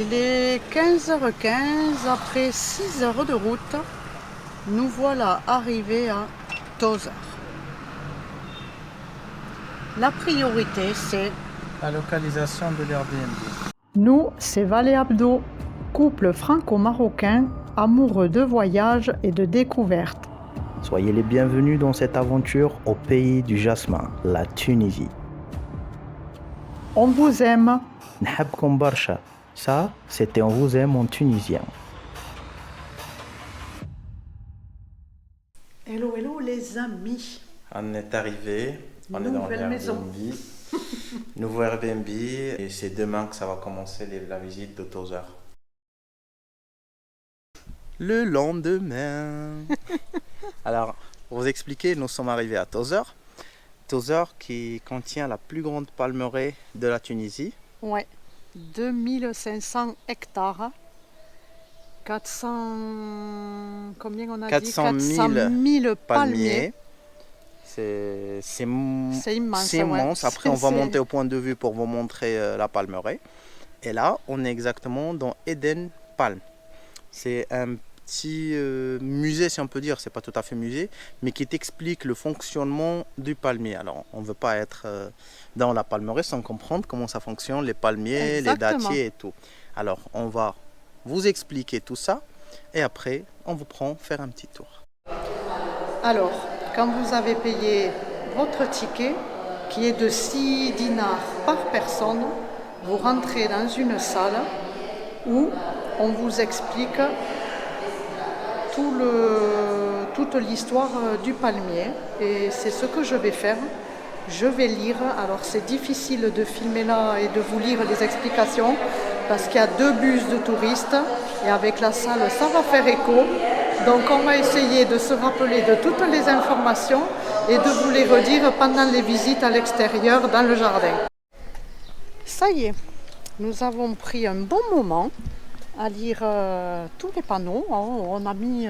Il est 15h15, après 6 heures de route, nous voilà arrivés à Tozeur. La priorité, c'est... La localisation de l'Airbnb. Nous, c'est Valé Abdo, couple franco-marocain, amoureux de voyage et de découverte. Soyez les bienvenus dans cette aventure au pays du jasmin, la Tunisie. On vous aime. Nhabkom barsha. Ça, c'était On vous aime en tunisien. Hello, hello les amis. On est arrivé, on est dans Nouvelle maison. l'Airbnb. Nouveau Airbnb, et c'est demain que ça va commencer la visite de Tozeur. Le lendemain. Alors, pour vous expliquer, nous sommes arrivés à Tozeur. Tozeur qui contient la plus grande palmeraie de la Tunisie. Ouais, 2500 hectares. 400... Combien on a 400 dit 000 000 palmiers. Palmiers. C'est immense. immense. Ouais. Après, on va monter au point de vue pour vous montrer la palmeraie. Et là, on est exactement dans Eden Palm. C'est un petit musée, si on peut dire. C'est pas tout à fait musée, mais qui t'explique le fonctionnement du palmier. Alors, on ne veut pas être dans la palmeraie sans comprendre comment ça fonctionne, les palmiers, Exactement. les dattiers et tout. Alors, on va vous expliquer tout ça. Et après, on vous prend faire un petit tour. Alors, quand vous avez payé votre ticket, qui est de 6 dinars par personne, vous rentrez dans une salle où on vous explique toute l'histoire du palmier. Et c'est ce que je vais faire. Je vais lire. Alors, c'est difficile de filmer là et de vous lire les explications parce qu'il y a 2 bus de touristes et avec la salle, ça va faire écho. Donc on va essayer de se rappeler de toutes les informations et de vous les redire pendant les visites à l'extérieur dans le jardin. Ça y est, nous avons pris un bon moment à lire tous les panneaux. On a mis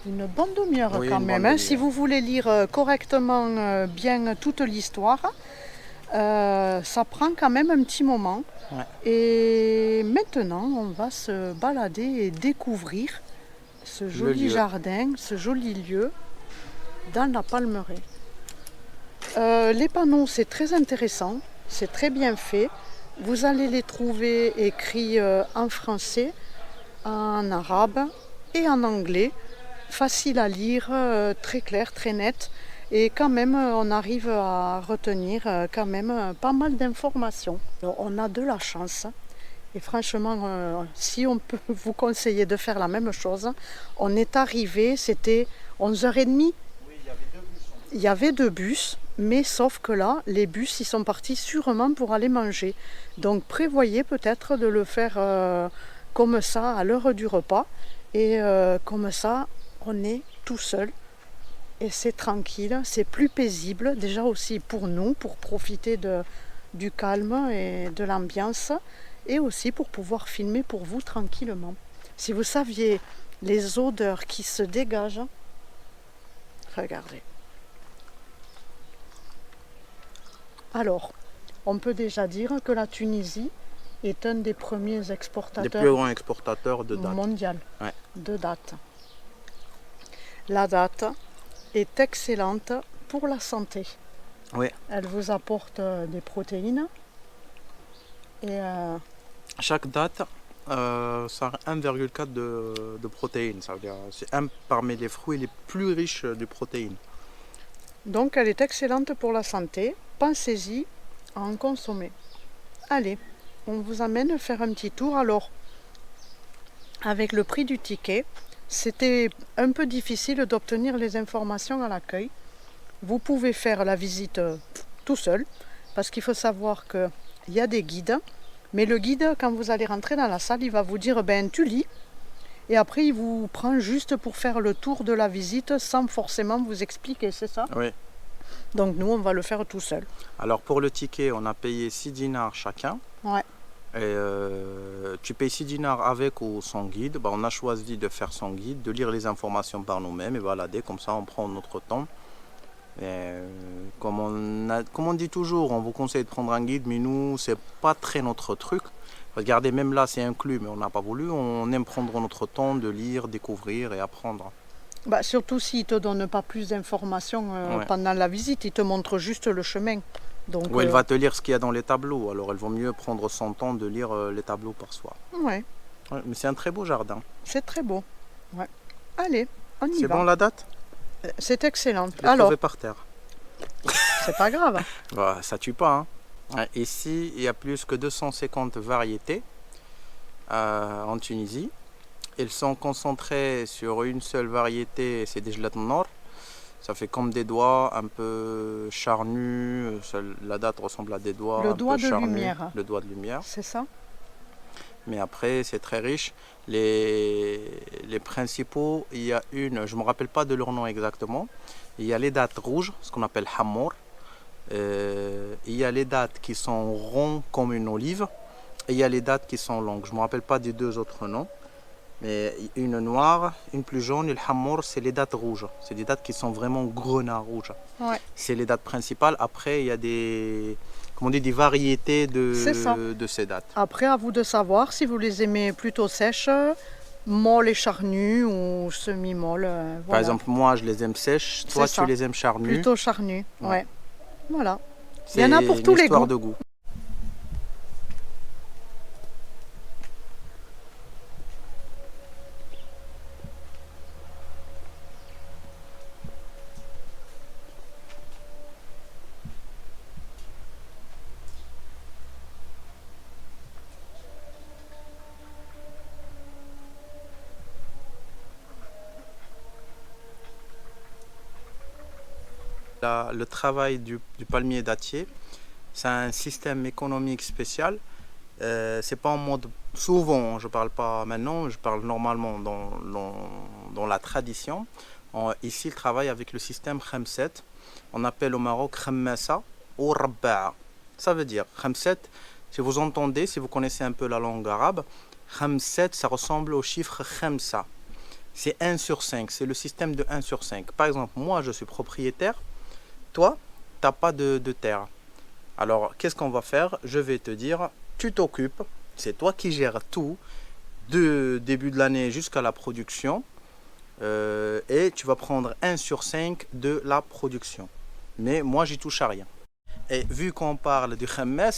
une bonne demi-heure quand même. Hein. Si vous voulez lire correctement bien toute l'histoire, ça prend quand même un petit moment. Ouais. Et maintenant, on va se balader et découvrir ce joli jardin, ce joli lieu dans la palmeraie. Les panneaux, c'est très intéressant, c'est très bien fait. Vous allez les trouver écrits en français, en arabe et en anglais. Facile à lire, très clair, très net. Et quand même, on arrive à retenir quand même pas mal d'informations. On a de la chance. Et franchement, si on peut vous conseiller de faire la même chose, on est arrivé, c'était 11h30. Oui, il y avait 2 bus. Il y avait 2 bus, mais sauf que là, les bus, ils sont partis sûrement pour aller manger. Donc prévoyez peut-être de le faire comme ça, à l'heure du repas. Et comme ça, on est tout seul. Et c'est tranquille, c'est plus paisible, déjà aussi pour nous, pour profiter du calme et de l'ambiance. Et aussi pour pouvoir filmer pour vous tranquillement. Si vous saviez les odeurs qui se dégagent, regardez. Alors, on peut déjà dire que la Tunisie est un des premiers exportateurs Les plus grands exportateurs de dattes. mondial Ouais. de dattes. La date est excellente pour la santé. Oui. Elle vous apporte des protéines et Chaque date, ça a 1,4 de protéines. Ça veut dire c'est un parmi les fruits les plus riches de protéines. donc elle est excellente pour la santé. Pensez-y à en consommer. Allez, on vous amène faire un petit tour. Alors, avec le prix du ticket, c'était un peu difficile d'obtenir les informations à l'accueil. Vous pouvez faire la visite tout seul, parce qu'il faut savoir qu'il y a des guides. Mais le guide, quand vous allez rentrer dans la salle, il va vous dire, tu lis. Et après, il vous prend juste pour faire le tour de la visite sans forcément vous expliquer, c'est ça? Oui. Donc nous, on va le faire tout seul. Alors pour le ticket, on a payé 6 dinars chacun. Ouais. Et tu payes 6 dinars avec ou sans guide. On a choisi de faire sans guide, de lire les informations par nous-mêmes et balader. Comme ça, on prend notre temps. Et, comme on dit toujours, on vous conseille de prendre un guide, mais nous, c'est pas très notre truc. Regardez, même là, c'est inclus, mais on n'a pas voulu. On aime prendre notre temps de lire, découvrir et apprendre. Bah, surtout s'ils ne te donnent pas plus d'informations Ouais. pendant la visite, ils te montrent juste le chemin. Donc, Ou elle va te lire ce qu'il y a dans les tableaux. Alors, elle vaut mieux prendre son temps de lire les tableaux par soi. ouais, Ouais, mais c'est un très beau jardin. c'est très beau. Ouais. Allez, on y C'est va. bon la date? C'est excellent. Je l'ai Alors, trouvé par terre. c'est pas grave. Bah, ça tue pas, hein. Ouais, ici, il y a plus que 250 variétés en Tunisie. Ils sont concentrés sur une seule variété, c'est des gelats nord. Ça fait comme des doigts un peu charnus. La date ressemble à des doigts Le un doigt peu de charnus. lumière. Le doigt de lumière. C'est ça? Mais après, c'est très riche. Les principaux, il y a une, je ne me rappelle pas de leur nom exactement. Il y a les dattes rouges, ce qu'on appelle hamor. Il y a les dattes qui sont ronds comme une olive. Et il y a les dattes qui sont longues. Je ne me rappelle pas des deux autres noms. Mais une noire, une plus jaune, et le hamor, c'est les dattes rouges. C'est des dattes qui sont vraiment grenat rouges. Ouais. C'est les dattes principales. Après, il y a des, comment on dit, des variétés C'est ça. de ces dattes. Après, à vous de savoir si vous les aimez plutôt sèches, molles et charnues ou semi-molles. Par Voilà. exemple, moi, je les aime sèches. Toi, C'est tu ça. les aimes charnues. Plutôt charnues, Ouais. ouais. Voilà. C'est il y en a pour une tous les histoire goûts. de goût. Le travail du palmier dattier, c'est un système économique spécial. C'est pas en mode souvent, je parle pas maintenant, je parle normalement dans la tradition. Ici, il travaille avec le système Khamset. On appelle au Maroc Khammasa ou Rabba'a. Ça veut dire Khamset, si vous entendez, si vous connaissez un peu la langue arabe, Khamset, ça ressemble au chiffre Khamsa. C'est 1 sur 5, c'est le système de 1 sur 5. Par exemple, moi, je suis propriétaire. Toi, tu n'as pas de terre. Alors, qu'est-ce qu'on va faire? Je vais te dire, tu t'occupes, c'est toi qui gères tout, de début de l'année jusqu'à la production, et tu vas prendre 1 sur 5 de la production. Mais moi, j'y touche à rien. Et vu qu'on parle du khammes,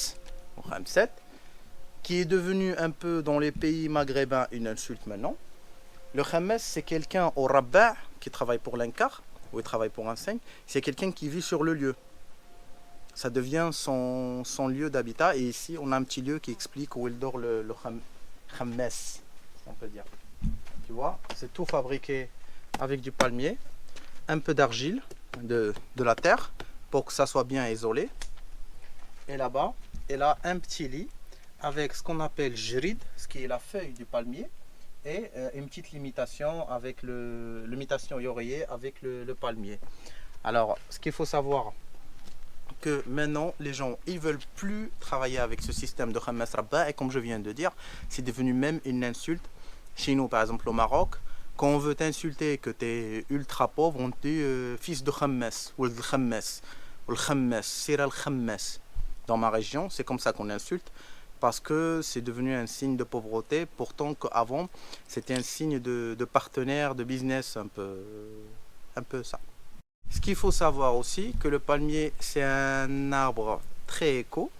ou khamset, qui est devenu un peu dans les pays maghrébins une insulte maintenant, le khammes, c'est quelqu'un au rabba qui travaille pour l'Inkar, ou il travaille pour un 5, c'est quelqu'un qui vit sur le lieu. Ça devient son lieu d'habitat. Et ici, on a un petit lieu qui explique où il dort le khammes, si on peut dire. Tu vois, c'est tout fabriqué avec du palmier, un peu d'argile, de la terre, pour que ça soit bien isolé. Et là-bas, il a un petit lit avec ce qu'on appelle jrid, ce qui est la feuille du palmier, et une petite limitation avec l'imitation oreiller avec le palmier. Alors, ce qu'il faut savoir, que maintenant, les gens, ils veulent plus travailler avec ce système de khammas rabba, et comme je viens de dire, c'est devenu même une insulte. Chez nous, par exemple, au Maroc, quand on veut t'insulter que tu es ultra pauvre, on te dit fils de khammas, ou le khammas, ou le khammas, sira le khammas. Dans ma région, c'est comme ça qu'on insulte, parce que c'est devenu un signe de pauvreté, pourtant qu'avant, c'était un signe de partenaire, de business, un peu ça. Ce qu'il faut savoir aussi, que le palmier, c'est un arbre très éco.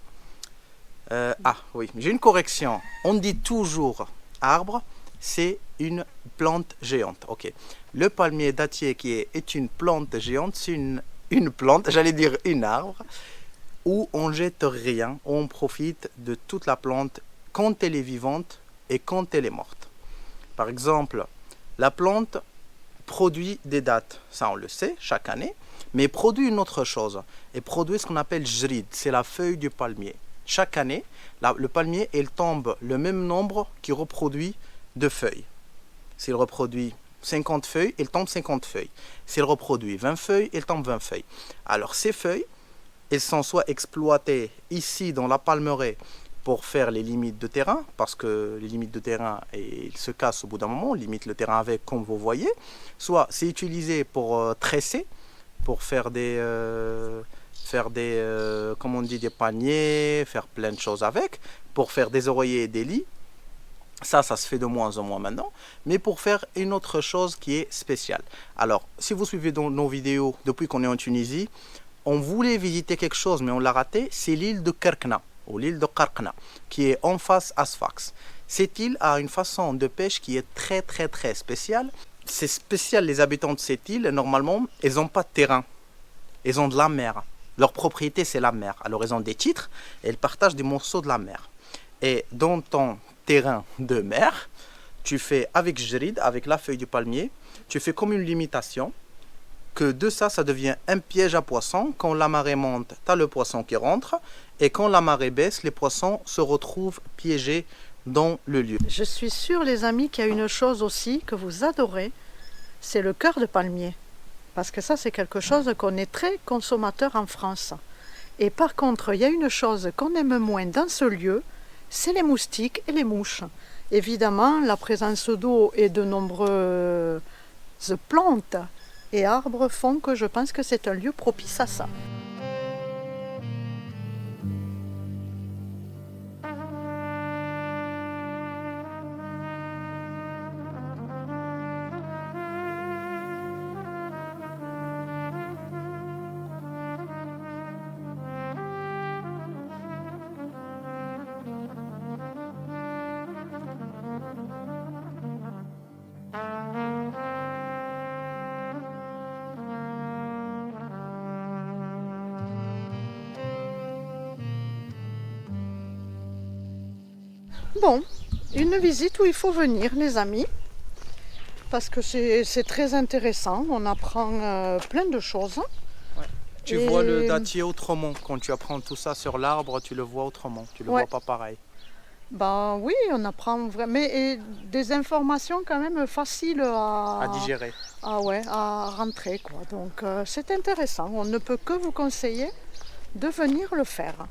Ah oui, j'ai une correction. On dit toujours arbre, c'est une plante géante. Ok. Le palmier dattier qui est une plante géante, c'est une plante, j'allais dire une arbre, où on jette rien, on profite de toute la plante quand elle est vivante et quand elle est morte. Par exemple, la plante produit des dattes, ça on le sait, chaque année, mais produit une autre chose, et produit ce qu'on appelle jrid, c'est la feuille du palmier. Chaque année, le palmier, il tombe le même nombre qui reproduit de feuilles. S'il reproduit 50 feuilles, il tombe 50 feuilles. S'il reproduit 20 feuilles, il tombe 20 feuilles. Alors ces feuilles, elles sont soit exploitées ici dans la palmeraie pour faire les limites de terrain, parce que les limites de terrain, ils se cassent au bout d'un moment, on limite le terrain avec, comme vous voyez, soit c'est utilisé pour tresser, pour faire comme on dit, des paniers, faire plein de choses avec, pour faire des oreillers et des lits. Ça se fait de moins en moins maintenant, mais pour faire une autre chose qui est spéciale. Alors, si vous suivez nos vidéos depuis qu'on est en Tunisie, on voulait visiter quelque chose, mais on l'a raté, c'est l'île de Kerkna, ou l'île de Qarqna, qui est en face à Sfax. Cette île a une façon de pêche qui est très spéciale. C'est spécial, les habitants de cette île, normalement, ils n'ont pas de terrain, ils ont de la mer. Leur propriété, c'est la mer. Alors, ils ont des titres et ils partagent des morceaux de la mer. Et dans ton terrain de mer, tu fais avec jrid, avec la feuille du palmier, tu fais comme une limitation, que de ça devient un piège à poissons. Quand la marée monte, tu as le poisson qui rentre, et quand la marée baisse, les poissons se retrouvent piégés dans le lieu. Je suis sûre, les amis, qu'il y a une chose aussi que vous adorez, c'est le cœur de palmier. Parce que ça, c'est quelque chose qu'on est très consommateur en France. Et par contre, il y a une chose qu'on aime moins dans ce lieu, c'est les moustiques et les mouches. Évidemment, la présence d'eau et de nombreuses plantes et arbres font que je pense que c'est un lieu propice à ça. Bon, une visite où il faut venir, les amis, parce que c'est très intéressant, on apprend plein de choses. Ouais. Tu vois le dattier autrement, quand tu apprends tout ça sur l'arbre, tu le vois autrement, tu le vois pas pareil. Ben oui, on apprend vraiment, et des informations quand même faciles à digérer. À rentrer, quoi. Donc c'est intéressant, on ne peut que vous conseiller de venir le faire.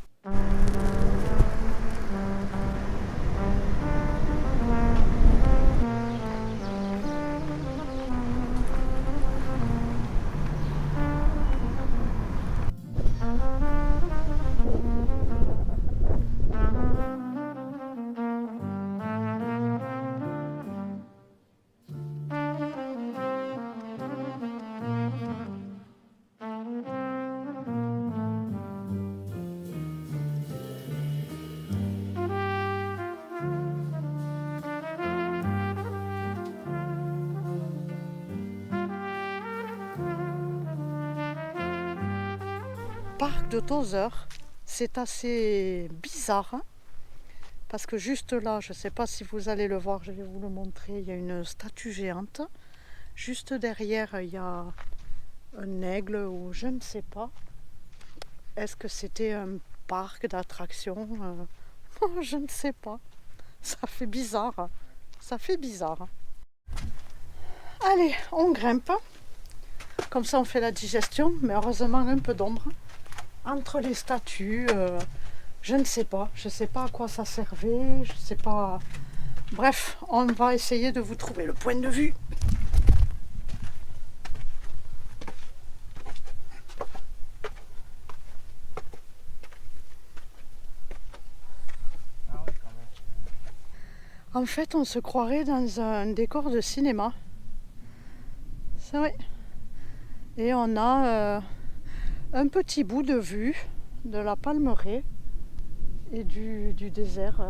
Parc de Tozeur, c'est assez bizarre, hein, parce que juste là, je ne sais pas si vous allez le voir, je vais vous le montrer, il y a une statue géante. Juste derrière, il y a un aigle ou je ne sais pas. Est-ce que c'était un parc d'attractions? Je ne sais pas. Ça fait bizarre. Ça fait bizarre. Allez, on grimpe. Comme ça, on fait la digestion, mais heureusement, un peu d'ombre. Entre les statues, je ne sais pas. Je ne sais pas à quoi ça servait. Je ne sais pas. Bref, on va essayer de vous trouver le point de vue. En fait, on se croirait dans un décor de cinéma. C'est vrai. Et on a un petit bout de vue de la Palmeraie et du désert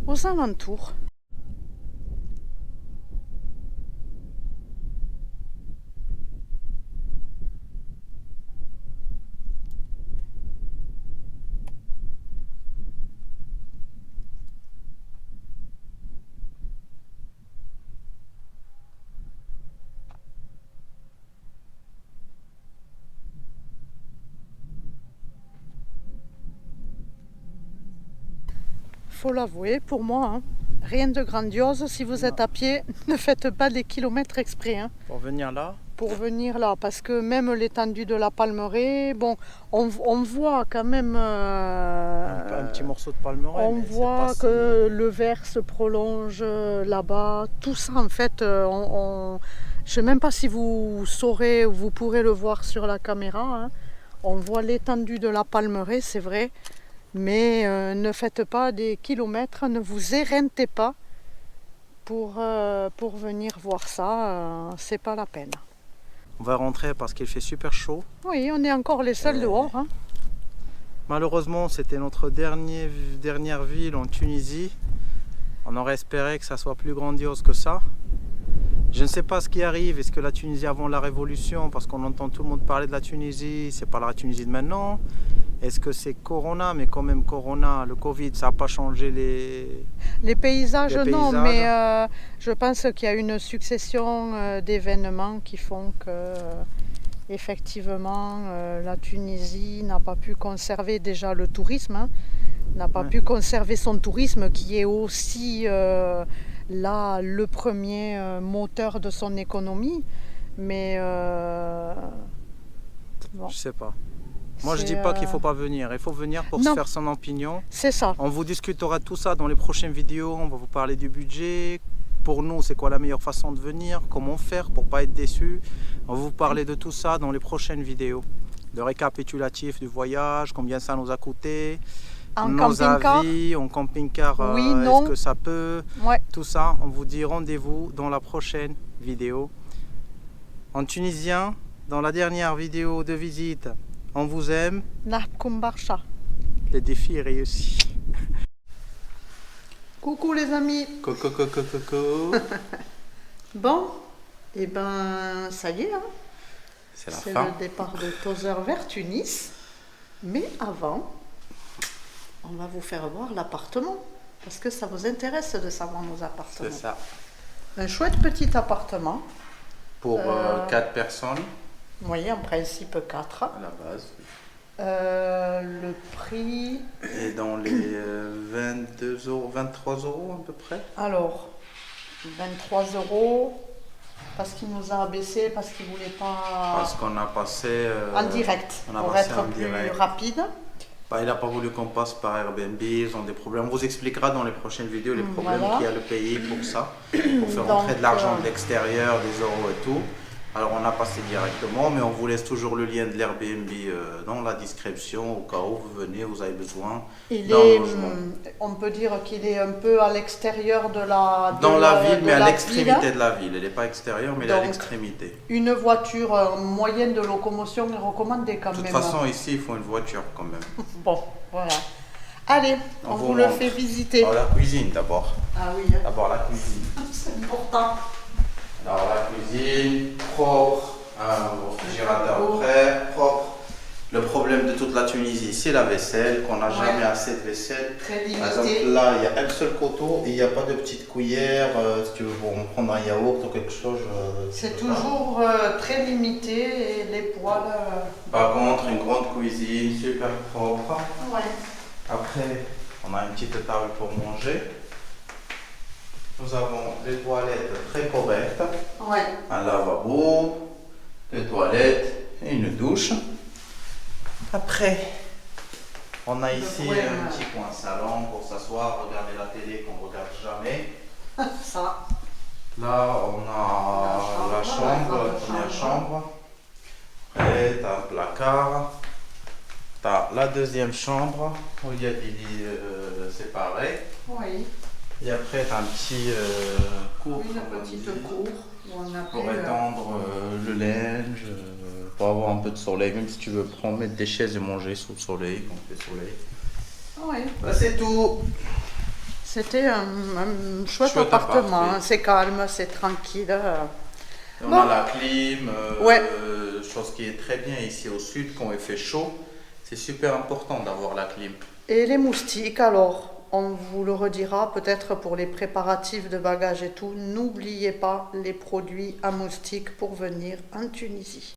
aux alentours. Faut l'avouer, pour moi, hein, rien de grandiose. Si vous êtes à pied, ne faites pas des kilomètres exprès. Hein, pour venir là. Pour venir là, parce que même l'étendue de la Palmeraie, bon, on voit quand même un petit morceau de Palmeraie. On voit que le vert se prolonge là-bas. Tout ça, en fait, je ne sais même pas si vous saurez ou vous pourrez le voir sur la caméra. Hein. On voit l'étendue de la Palmeraie, c'est vrai. Mais ne faites pas des kilomètres, ne vous éreintez pas pour venir voir ça, c'est pas la peine. On va rentrer parce qu'il fait super chaud. Oui, on est encore les seuls dehors. Hein. Malheureusement, c'était notre dernière ville en Tunisie. On aurait espéré que ça soit plus grandiose que ça. Je ne sais pas ce qui arrive. Est-ce que la Tunisie avant la Révolution, parce qu'on entend tout le monde parler de la Tunisie, c'est pas la Tunisie de maintenant. Est-ce que c'est Corona? Mais quand même, Corona, le Covid, ça n'a pas changé les paysages. Non, mais je pense qu'il y a une succession d'événements qui font que, effectivement, la Tunisie n'a pas pu conserver déjà le tourisme, hein, n'a pas pu conserver son tourisme qui est aussi là le premier moteur de son économie. Mais bon. Je sais pas. Moi, je dis pas qu'il faut pas venir. Il faut venir pour se faire son opinion. C'est ça. On vous discutera tout ça dans les prochaines vidéos. On va vous parler du budget. Pour nous, c'est quoi la meilleure façon de venir? Comment faire pour pas être déçu? On va vous parler de tout ça dans les prochaines vidéos. Le récapitulatif du voyage, combien ça nous a coûté, nos avis en camping-car, est-ce que ça peut, tout ça. On vous dit rendez-vous dans la prochaine vidéo. En tunisien, dans la dernière vidéo de visite, on vous aime. Le défi est réussi. Coucou les amis. Coucou, coucou, coucou. Bon, et ben ça y est, hein. C'est la fin. C'est le départ de Tozeur vers Tunis. Mais avant, on va vous faire voir l'appartement. Parce que ça vous intéresse de savoir nos appartements. C'est ça. Un chouette petit appartement. Pour 4 personnes. Oui, en principe 4. À la base. Le prix est dans les 22 €, 23 € à peu près. Alors, 23 € parce qu'il nous a abaissé, parce qu'il ne voulait pas... Parce qu'on a passé... en direct, pour être plus rapide. Bah, il n'a pas voulu qu'on passe par Airbnb, ils ont des problèmes. On vous expliquera dans les prochaines vidéos les problèmes qu'il y a le pays pour ça, pour faire rentrer de l'argent de l'extérieur, des euros et tout. Alors on a passé directement, mais on vous laisse toujours le lien de l'Airbnb dans la description, au cas où vous venez, vous avez besoin d'un logement. On peut dire qu'il est un peu à l'extérieur de la... Dans la ville, mais à l'extrémité de la ville. Elle n'est pas extérieure, mais elle est à l'extrémité. Une voiture moyenne de locomotion est recommandée quand même. De toute façon, ici, il faut une voiture quand même. Bon, voilà. Allez, on vous le fait visiter. Alors, la cuisine d'abord. Ah oui. D'abord la cuisine. C'est important. Alors la cuisine, propre, un réfrigérateur prêt, propre. Le problème de toute la Tunisie, c'est la vaisselle, qu'on n'a jamais assez de vaisselle. Très limité. Par exemple, là, il y a un seul couteau et il n'y a pas de petite cuillère. Si tu veux prendre un yaourt ou quelque chose. C'est toujours très limité et les poêles... Par contre, une grande cuisine, super propre. Ouais. Après, on a une petite table pour manger. Nous avons des toilettes très correctes, un lavabo, des toilettes et une douche. Après, on a ici un petit coin salon pour s'asseoir, regarder la télé qu'on ne regarde jamais. Ça. Là, on a la chambre, la première chambre. Après, tu as un placard. Tu as la deuxième chambre où il y a des lits séparés. Oui. Et après, tu as un petit cour. Une petite cour pour étendre le linge, pour avoir un peu de soleil. Même si tu veux prendre, mettre des chaises et manger sous le soleil, quand il fait soleil. Oui. Bah, c'est tout. C'était un chouette appartement. Hein. C'est calme, c'est tranquille. On a la clim. Chose qui est très bien ici au sud, quand il fait chaud. C'est super important d'avoir la clim. Et les moustiques, alors, on vous le redira peut-être pour les préparatifs de bagages et tout, n'oubliez pas les produits à moustiques pour venir en Tunisie.